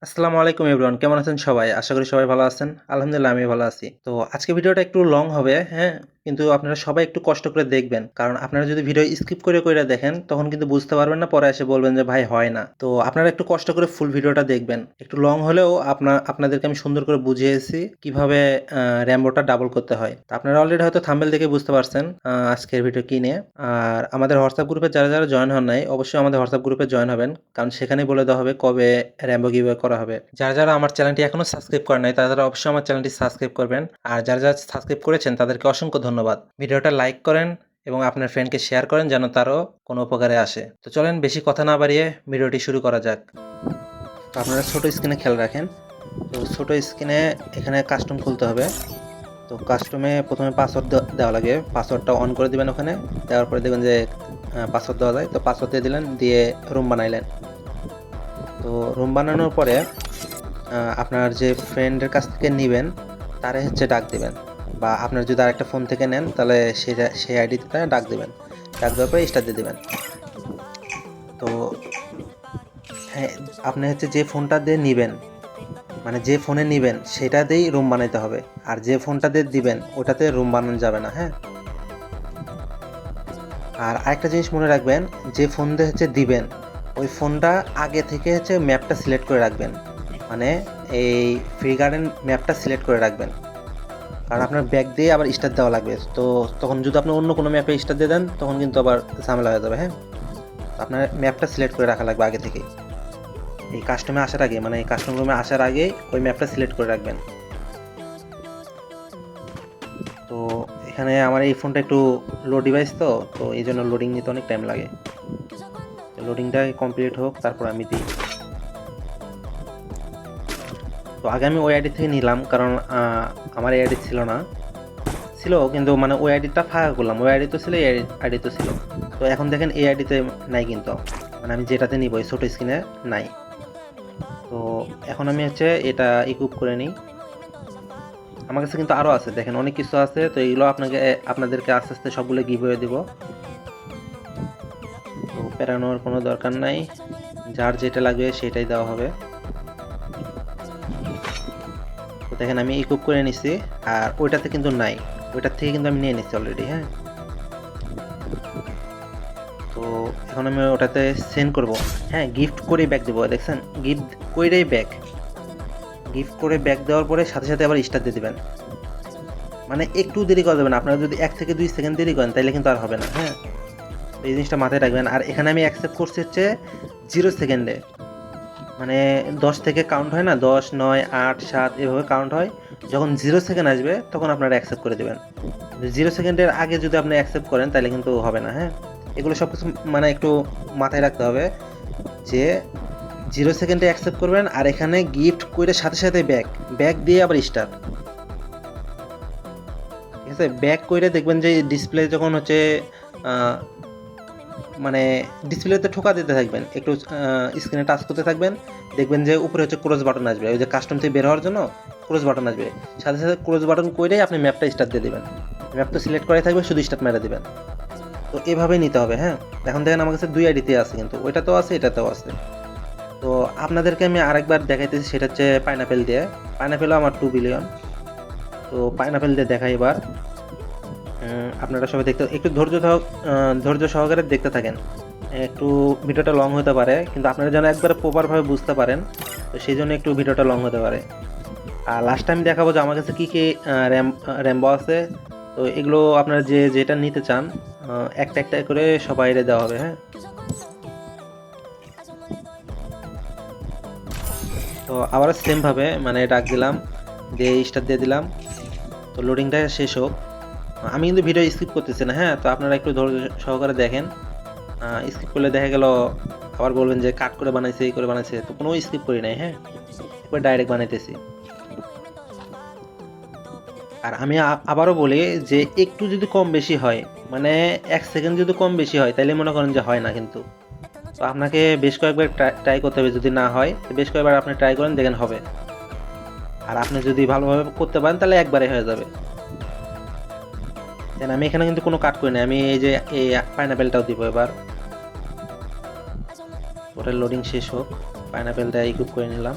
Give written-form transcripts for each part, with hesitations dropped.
আসসালামু আলাইকুম এভরিওয়ান, কেমন আছেন সবাই? আশা করি সবাই ভালো আছেন। আলহামদুলিল্লাহ আমি ভালো আছি। তো আজকে ভিডিওটা একটু লং হবে, হ্যাঁ? কিন্তু আপনারা সবাই একটু কষ্ট করে দেখবেন। কারণ আপনারা যদি ভিডিও স্কিপ করে দেখেন তখন কিন্তু বুঝতে পারবেন না, পরে এসে বলবেন যে ভাই হয় না। তো আপনারা একটু কষ্ট করে ফুল ভিডিওটা দেখবেন। একটু লং হলেও আপনাদেরকে আমি সুন্দর করে বুঝিয়েছি কিভাবে র‍্যাম্বোটা ডাবল করতে হয়। তো আপনারা অলরেডি হয়তো থাম্বনেল দেখে বুঝতে পারছেন আজকের ভিডিও কি নিয়ে। আর আমাদের হোয়াটসঅ্যাপ গ্রুপে যারা জয়েন হন নাই, অবশ্যই আমাদের হোয়াটসঅ্যাপ গ্রুপে জয়েন হবেন। কারণ সেখানেই বলে দেওয়া হবে কবে র‍্যাম্বো গিভঅ্যাওয়ে করা হবে। যারা আমার চ্যানেলটি এখনো সাবস্ক্রাইব করেন নাই তারা অবশ্যই আমার চ্যানেলটি সাবস্ক্রাইব করবেন। আর যারা সাবস্ক্রাইব করেছেন তাদেরকে অসংখ্য ধন্যবাদ। ভিডিওটা লাইক করেন এবং আপনার ফ্রেন্ডকে শেয়ার করেন যেন তারও কোনো উপকারে আসে। তো চলেন বেশি কথা না বাড়িয়ে ভিডিওটি শুরু করা যাক। তো আপনারা ছোট স্ক্রিনে খেয়াল রাখেন। তো ছোট স্ক্রিনে এখানে কাস্টম খুলতে হবে। তো কাস্টমে প্রথমে পাসওয়ার্ড দেওয়া লাগে। পাসওয়ার্ডটা অন করে দিবেন। ওখানে দেওয়ার পরে দেখবেন যে পাসওয়ার্ড দেওয়া যায়। তো পাসওয়ার্ড দিয়ে দিলেন, দিয়ে রুম বানাইলেন। তো রুম বানানোর পরে আপনার যে ফ্রেন্ডের কাছ থেকে নেবেন তারে হচ্ছে ডাক দিবেন, বা আপনার যদি আরেকটা ফোন থেকে নেন তাহলে সেই আইডিতে ডাক দিবেন। ডাক দেওয়ার পরে স্টার দিয়ে দিবেন। তো হ্যাঁ, আপনি হচ্ছে যে ফোনটা দিয়ে নেবেন, মানে যে ফোনে নেবেন সেটা দিয়েই রুম বানাইতে হবে। আর যে ফোনটা দিয়ে দিবেন ওটাতে রুম বানানো যাবে না, হ্যাঁ? আর আরেকটা জিনিস মনে রাখবেন, যে ফোন দিয়ে হচ্ছে দিবেন ওই ফোনটা আগে থেকে হচ্ছে ম্যাপটা সিলেক্ট করে রাখবেন। মানে এই ফ্রি গার্ডেন ম্যাপটা সিলেক্ট করে রাখবেন। কারণ আপনার ব্যাক দিয়ে আবার স্টার দেওয়া লাগবে। তো তখন যদি আপনি অন্য কোনো ম্যাপে স্টার দিয়ে দেন তখন কিন্তু আবার ঝামেলা হয়ে যাবে, হ্যাঁ? আপনার ম্যাপটা সিলেক্ট করে রাখা লাগবে আগে থেকে। এই কাস্টমে আসার আগে, মানে এই কাস্টম রুমে আসার আগে ওই ম্যাপটা সিলেক্ট করে রাখবেন। তো এখানে আমার এই ফোনটা একটু লো ডিভাইস, তো এই জন্য লোডিং নিতে অনেক টাইম লাগে। লোডিংটা কমপ্লিট হোক তারপর আমি দিই। তো আগে আমি ওই আইডি থেকে নিলাম, কারণ আমার এই আইডি ছিল না, ছিল কিন্তু মানে ওই আইডিটা ফাঁকা করলাম। ওই আইডি তো ছিল, এই আইডি তো ছিল। তো এখন দেখেন এই আইডিতে নাই, কিন্তু মানে আমি যেটাতে নিব এই ছোটো স্ক্রিনে নাই। তো এখন আমি হচ্ছে এটা ইকুইপ করে নিই। আমার কাছে কিন্তু আরও আছে, দেখেন অনেক কিছু আছে। তো এইগুলো আপনাদেরকে আস্তে আস্তে সবগুলো গিভ হয়ে দিব। তো পেরানোর কোনো দরকার নাই, যার যেটা লাগবে সেটাই দেওয়া হবে। তো দেখেন আমি ইকুইপ করে নিছি, আর ওইটাতে কিন্তু নাই। ওইটার থেকে কিন্তু আমি নিয়ে নিচ্ছি অলরেডি, হ্যাঁ? তো এখন আমি ওটাতে সেন্ড করব। হ্যাঁ, গিফট করে ব্যাক দেবো, দেখছেন? গিফট করেই ব্যাক, গিফট করে ব্যাক দেওয়ার পরে সাথে সাথে আবার স্টার দিয়ে দেবেন। মানে একটু দেরি করা যাবে না। আপনারা যদি 1 থেকে 2 সেকেন্ড দেরি করেন তাহলে কিন্তু আর হবে না, হ্যাঁ? এই জিনিসটা মাথায় রাখবেন। আর এখানে আমি অ্যাকসেপ্ট করছি হচ্ছে 0 সেকেন্ডে। মানে 10 থেকে কাউন্ট হয় না, 10, 9, 8, 7 এভাবে কাউন্ট হয়। যখন 0 সেকেন্ড আসবে তখন আপনারা অ্যাকসেপ্ট করে দেবেন। 0 সেকেন্ডের আগে যদি আপনি অ্যাকসেপ্ট করেন তাহলে কিন্তু হবে না, হ্যাঁ? এগুলো সব কিছু মানে একটু মাথায় রাখতে হবে যে 0 সেকেন্ডে অ্যাকসেপ্ট করবেন। আর এখানে গিফট করে সাথে সাথে ব্যাক দিয়ে আবার স্টার্ট, ঠিক আছে? ব্যাক করে দেখবেন যে ডিসপ্লে যখন হচ্ছে মানে ডিসপ্লেতে ঠোকা দিতে থাকবেন, একটু স্ক্রিনে টাচ করতে থাকবেন। দেখবেন যে উপরে হচ্ছে ক্রস বাটন আসবে, ওই যে কাস্টম থেকে বের হওয়ার জন্য ক্রস বাটন আসবে। সাথে সাথে ক্রস বাটন করেই আপনি ম্যাপটা স্টার্ট দিয়ে দেবেন। ম্যাপ তো সিলেক্ট করাই থাকবে, শুধু স্টার্ট মেরে দেবেন। তো এভাবেই নিতে হবে, হ্যাঁ? এখন দেখেন আমার কাছে 2 আইডিতে আছে, কিন্তু ওইটাতেও আছে এটাতেও আছে। তো আপনাদেরকে আমি আরেকবার দেখাইতেছি, সেটা হচ্ছে পাইনাপেল দিয়ে। পাইনাপেলও আমার 2 বিলিয়ন। তো পাইনাপেল দিয়ে দেখাই এবার। আপনারা সবাই দেখতে একটু ধৈর্য সহকারে দেখতে থাকেন। একটু ভিডিওটা লং হতে পারে, কিন্তু আপনারা যেন একবারে প্রপারভাবে বুঝতে পারেন, তো সেই জন্য একটু ভিডিওটা লং হতে পারে। আর লাস্ট টাইম দেখাবো যে আমার কাছে কী কী র্যাম্বো আছে। তো এগুলো আপনারা যেটা নিতে চান একটা একটা করে সবাইরে দেওয়া হবে, হ্যাঁ? তো আবারও সেমভাবে মানে ডাক দিলাম, দিয়ে স্টার দিয়ে দিলাম। তো লোডিংটা শেষ হোক। আমি কিন্তু ভিডিও স্কিপ করতেছি না, হ্যাঁ? তো আপনারা একটু ধৈর্য সহকারে দেখেন। স্কিপ করলে দেখা গেল আবার বলবেন যে কাট করে বানাইছে, এই করে বানাইছে। তো কোনো স্কিপ করি নাই, হ্যাঁ? এবার ডাইরেক্ট বানাইতেছি। আর আমি আবারও বলি যে একটু যদি কম বেশি হয়, মানে 1 সেকেন্ড যদি কম বেশি হয় তাহলে মনে করেন যে হয় না কিন্তু। তো আপনাকে বেশ কয়েকবার ট্রাই করতে হবে। যদি না হয় তো বেশ কয়েকবার আপনি ট্রাই করেন, দেখেন হবে। আর আপনি যদি ভালোভাবে করতে পারেন তাহলে একবারে হয়ে যাবে। দেন আমি এখানে কিন্তু কোনো কাট করি না। আমি এই যে এই পাইনাপেলটাও দিব এবার। ওটার লোডিং শেষ হোক, পাইনাপেলটা ইকুইপ করে নিলাম।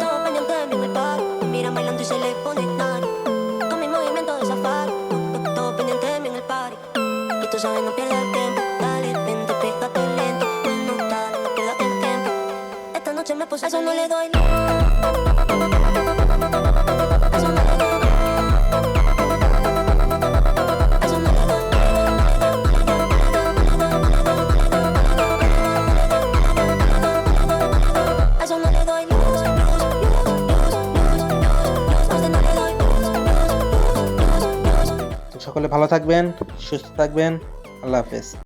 Todo pendiente de mí en el party. Me miran bailando y se le pone nari. Con mi movimiento de safari. Todo pendiente de mí en el party. Y tú sabes, no pierdas el tiempo. Dale, vente, pégate lento. Bueno, dale, no pierdas el tiempo. Esta noche me puse a eso no le doy. A eso no le doy. A eso no le doy. A eso no le doy luz, luz, luz, luz, luz, luz, luz, no le doy luz, luz, luz, luz, luz. তো সকলে ভালো থাকবেন, সুস্থ থাকবেন, আল্লাহ হাফেজ।